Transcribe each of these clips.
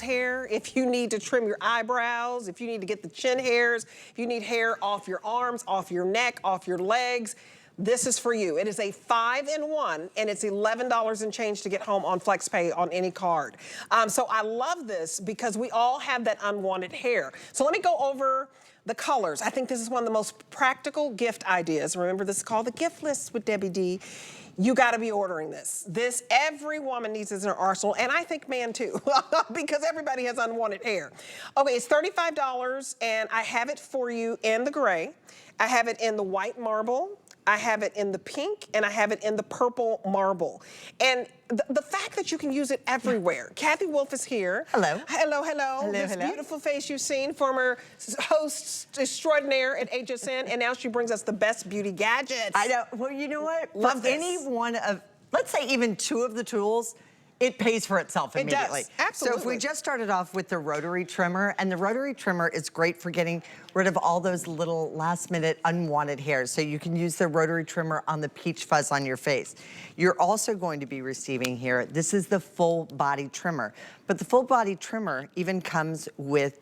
hair, if you need to trim your eyebrows, if you need to get the chin hairs, if you need hair off your arms, off your neck, off your legs, this is for you. It is a 5-in-1 and it's $11 and change to get home on FlexPay on any card. So I love this because we all have that unwanted hair. So let me go over the colors. I think this is one of the most practical gift ideas. Remember, this is called the gift list with Debbie D. You gotta be ordering this. Every woman needs this in her arsenal, and I think man too, because everybody has unwanted hair. Okay, it's $35, and I have it for you in the gray. I have it in the white marble. I have it in the pink, and I have it in the purple marble. And the fact that you can use it everywhere. Kathy Wolf is here. Hello. Hello, hello. Hello, This hello. beautiful face you've seen, former host extraordinaire at HSN, and now she brings us the best beauty gadgets. I know. Well, you know what? Love For this. any one of, let's say even two of the tools, it pays for itself immediately. It does, absolutely. So if we just started off with the Rotary trimmer, and the Rotary trimmer is great for getting rid of all those little last-minute unwanted hairs. So you can use the Rotary trimmer on the peach fuzz on your face. You're also going to be receiving here, this is the full body trimmer. But the full body trimmer even comes with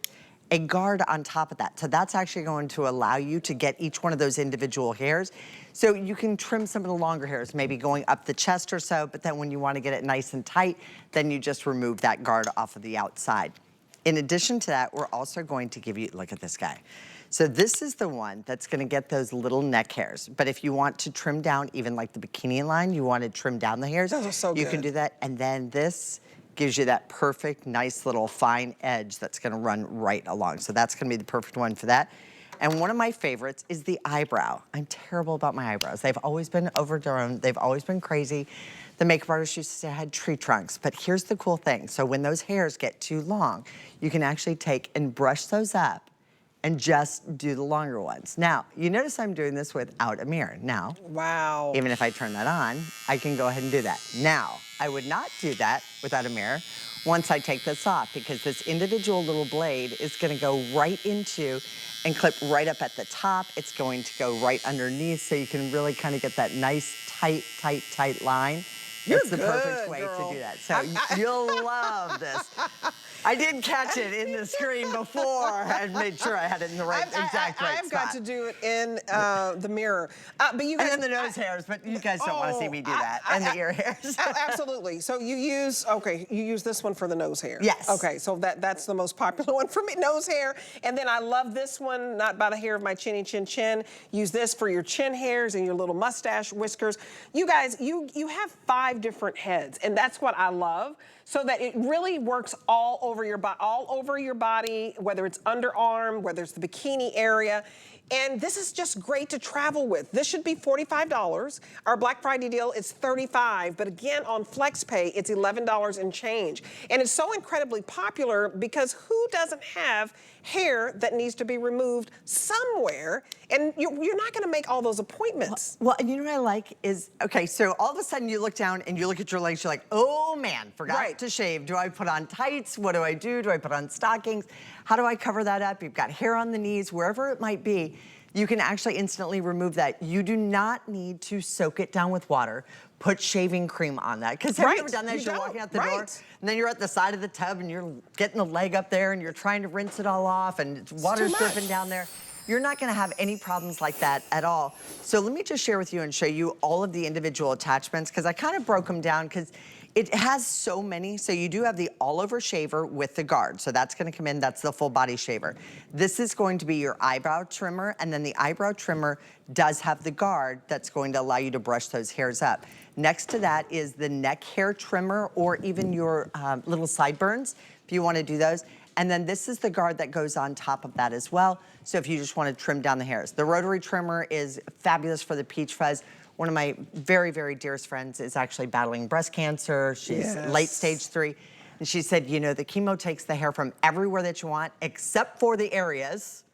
a guard on top of that. So that's actually going to allow you to get each one of those individual hairs. So you can trim some of the longer hairs, maybe going up the chest or so, but then when you want to get it nice and tight, then you just remove that guard off of the outside. In addition to that, we're also going to give you, look at this guy. So this is the one that's gonna get those little neck hairs. But if you want to trim down, even like the bikini line, you want to trim down the hairs, Those are so you good. can do that. And then this gives you that perfect, nice little fine edge that's gonna run right along. So that's gonna be the perfect one for that. And one of my favorites is the eyebrow. I'm terrible about my eyebrows. They've always been overgrown. They've always been crazy. The makeup artist used to say I had tree trunks, but here's the cool thing. So when those hairs get too long, you can actually take and brush those up and just do the longer ones. Now, you notice I'm doing this without a mirror. Now, Wow. even if I turn that on, I can go ahead and do that. Now, I would not do that without a mirror once I take this off, because this individual little blade is gonna go right into and clip right up at the top. It's going to go right underneath, so you can really kind of get that nice, tight, tight, tight line. It's the perfect way to do that. So you'll love this. I did catch it in the screen before and made sure I had it in the right, exact right I've spot. got to do it in the mirror. But you guys, And then the nose hairs, but you guys don't want to see me do that. And the ear hairs. Absolutely. So you use, okay, you use this one for the nose hair. Yes. Okay, so that's the most popular one for me, nose hair. And then I love this one, not by the hair of my chinny chin chin. Use this for your chin hairs and your little mustache whiskers. You guys, you have 5 different heads, and that's what I love. So that it really works all over your body, whether it's underarm, whether it's the bikini area. And this is just great to travel with. This should be $45. Our Black Friday deal is $35, but again, on FlexPay, it's $11 and change. And it's so incredibly popular because who doesn't have hair that needs to be removed somewhere? And you're not gonna make all those appointments. Well, and you know what I like is, okay, so all of a sudden you look down and you look at your legs, you're like, oh man, forgot to shave. Do I put on tights? What do I do? Do I put on stockings? How do I cover that up? You've got hair on the knees, wherever it might be. You can actually instantly remove that. You do not need to soak it down with water. Put shaving cream on that. Because have you ever done that as you're walking out the door? And then you're at the side of the tub and you're getting the leg up there and you're trying to rinse it all off and water's dripping down there. You're not gonna have any problems like that at all. So let me just share with you and show you all of the individual attachments, because I kind of broke them down because it has so many. So you do have the all-over shaver with the guard. So that's gonna come in, that's the full body shaver. This is going to be your eyebrow trimmer, and then the eyebrow trimmer does have the guard that's going to allow you to brush those hairs up. Next to that is the neck hair trimmer, or even your little sideburns, if you wanna do those. And then this is the guard that goes on top of that as well. So if you just wanna trim down the hairs. The Rotary trimmer is fabulous for the peach fuzz. One of my very, very dearest friends is actually battling breast cancer. She's late stage 3. And she said, you know, the chemo takes the hair from everywhere that you want, except for the areas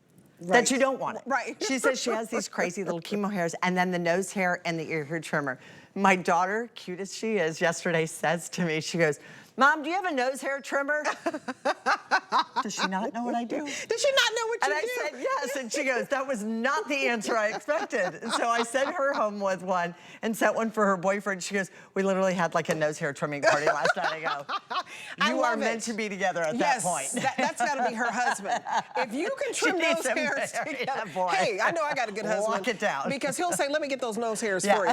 that you don't want it. She says she has these crazy little chemo hairs, and then the nose hair and the ear hair trimmer. My daughter, cute as she is, yesterday says to me, she goes, Mom, do you have a nose hair trimmer? Does she not know what I do? Does she not know what you do? And I said, yes, and she goes, that was not the answer I expected. And so I sent her home with one and sent one for her boyfriend. She goes, we literally had like a nose hair trimming party last night. I go, you are meant to be together at that point. That's gotta be her husband. If you can trim those hairs together, hey, I know I got a good husband. Lock it down. Because he'll say, let me get those nose hairs for you.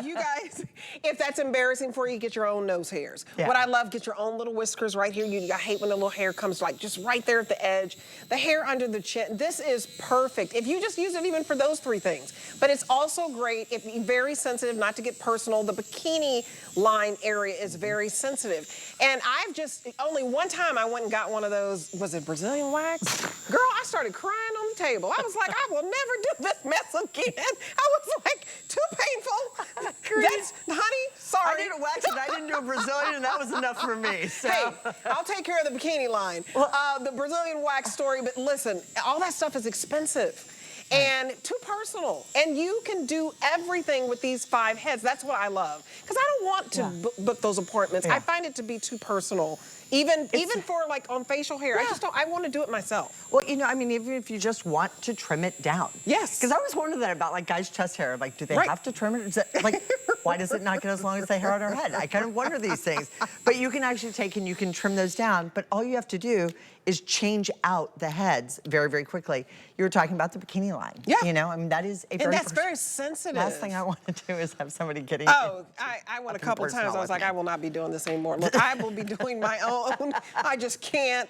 You guys, if that's embarrassing for you, get your own nose hairs. What I love, get your own little whiskers right here. I hate when the little hair comes like just right there at the edge. The hair under the chin. This is perfect. If you just use it even for those three things. But it's also great if you're very sensitive, not to get personal. The bikini line area is very sensitive. And I've just, only one time I went and got one of those, was it Brazilian wax? Girl, I started crying on the table. I was like, I will never do this mess again. I was like, too painful. That's, honey, sorry. I did a wax and I didn't do a Brazilian and that was enough for me. So. Hey, I'll take care of the bikini line. The Brazilian wax story, but listen, all that stuff is expensive. And too personal. And you can do everything with these 5 heads. That's what I love. Because I don't want to book those appointments. I find it to be too personal. Even for like on facial hair, I want to do it myself. Well, you know, I mean, even if you just want to trim it down. Yes. Because I was wondering that about like guys' chest hair. Like, do they have to trim it? Is it like, why does it not get as long as the hair on our head? I kind of wonder these things. But you can actually take and you can trim those down. But all you have to do is change out the heads very, very quickly. You were talking about the bikini line. Yeah. You know, I mean, that is a very... And that's very sensitive. Last thing I want to do is have somebody getting... Oh, I went a couple times. I was like, I will not be doing this anymore. Look, I will be doing my own. I just can't.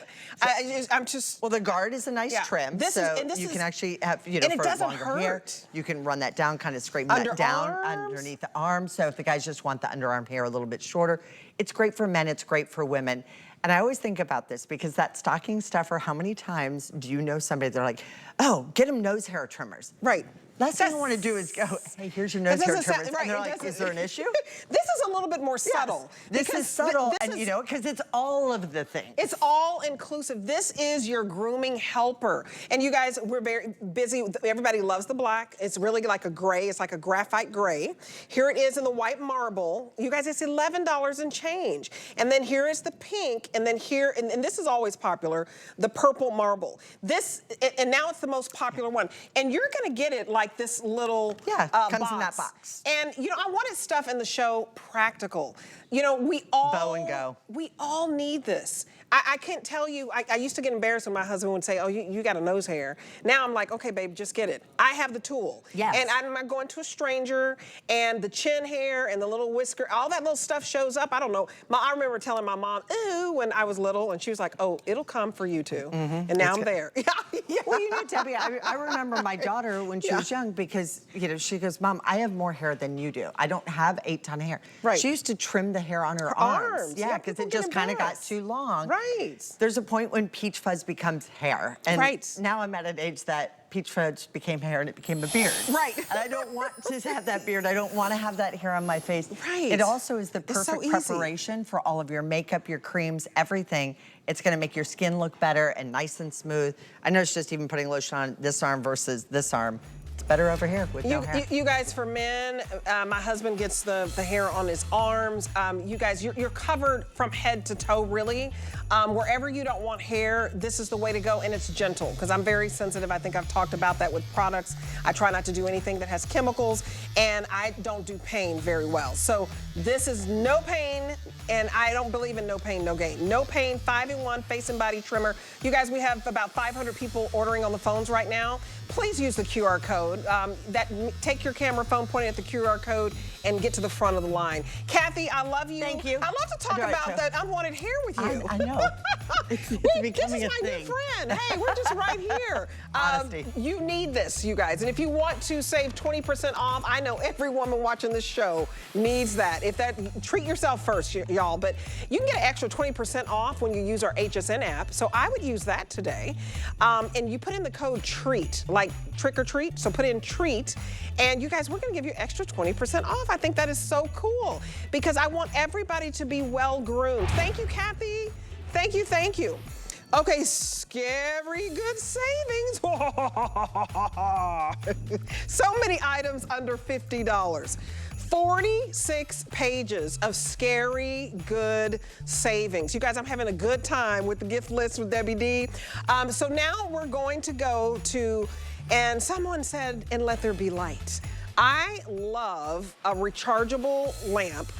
I'm just... Well, the guard is a nice trim. You can actually have, you know, and it for doesn't longer hurt. hair, you can run that down, kind of scrape that down underneath the arms. So if the guys just want the underarm hair a little bit shorter, it's great for men, it's great for women. And I always think about this because that stocking stuffer, how many times do you know somebody, they're like, oh, get them nose hair trimmers. Right. Last thing I want to do is go, hey, here's your nose hair trimmers. Right, and they're like, is there an issue? This is a little bit more subtle. This is subtle, and you know, because it's all of the things. It's all inclusive. This is your grooming helper. And you guys, we're very busy. Everybody loves the black. It's really like a gray. It's like a graphite gray. Here it is in the white marble. You guys, it's $11 and change. And then here is the pink, and then here, and this is always popular, the purple marble. This, and now it's the most popular one. And you're gonna get it like this little comes in that box. And you know, I wanted stuff in the show practical. You know, we all bow and go. We all need this. I can't tell you, I used to get embarrassed when my husband would say, oh, you got a nose hair. Now I'm like, okay, babe, just get it. I have the tool. Yes. And I'm not going to a stranger, and the chin hair and the little whisker, all that little stuff shows up. I don't know. I remember telling my mom, ooh, when I was little, and she was like, oh, it'll come for you too. And now I'm there. Well, you know, Debbie, I remember my daughter when she was young because, you know, she goes, Mom, I have more hair than you do. I don't have 8-ton hair. Right. She used to trim the hair on her arms. Yeah, because it just kind of got too long. Right. There's a point when peach fuzz becomes hair. And now I'm at an age that peach fuzz became hair and it became a beard. Right. And I don't want to have that beard. I don't want to have that hair on my face. Right. It also is the perfect preparation for all of your makeup, your creams, everything. It's going to make your skin look better and nice and smooth. I noticed just even putting lotion on this arm versus this arm. It's better over here with no hair. You guys, for men, my husband gets the hair on his arms. You guys, you're covered from head to toe, really. Wherever you don't want hair, this is the way to go, and it's gentle, because I'm very sensitive. I think I've talked about that with products. I try not to do anything that has chemicals, and I don't do pain very well. So this is no pain, and I don't believe in no pain, no gain. No pain, 5-in-1 face and body trimmer. You guys, we have about 500 people ordering on the phones right now. Please use the QR code. Take your camera phone, point it at the QR code, and get to the front of the line. Kathy, I love you. Thank you. I love to talk about that unwanted hair with you. I know. It's becoming a thing. This is my new friend. Hey, we're just right here. Honesty. You need this, you guys. And if you want to save 20% off, I know every woman watching this show needs that. Treat yourself first, y'all. But you can get an extra 20% off when you use our HSN app. So I would use that today. And you put in the code TREAT, like trick or treat. So put in TREAT. And you guys, we're going to give you extra 20% off. I think that is so cool because I want everybody to be well groomed. Thank you, Kathy. Thank you, thank you. Okay, scary good savings. So many items under $50. 46 pages of scary good savings. You guys, I'm having a good time with the gift list with Debbie D. So now we're going to go to, and someone said, and let there be light. I love a rechargeable lamp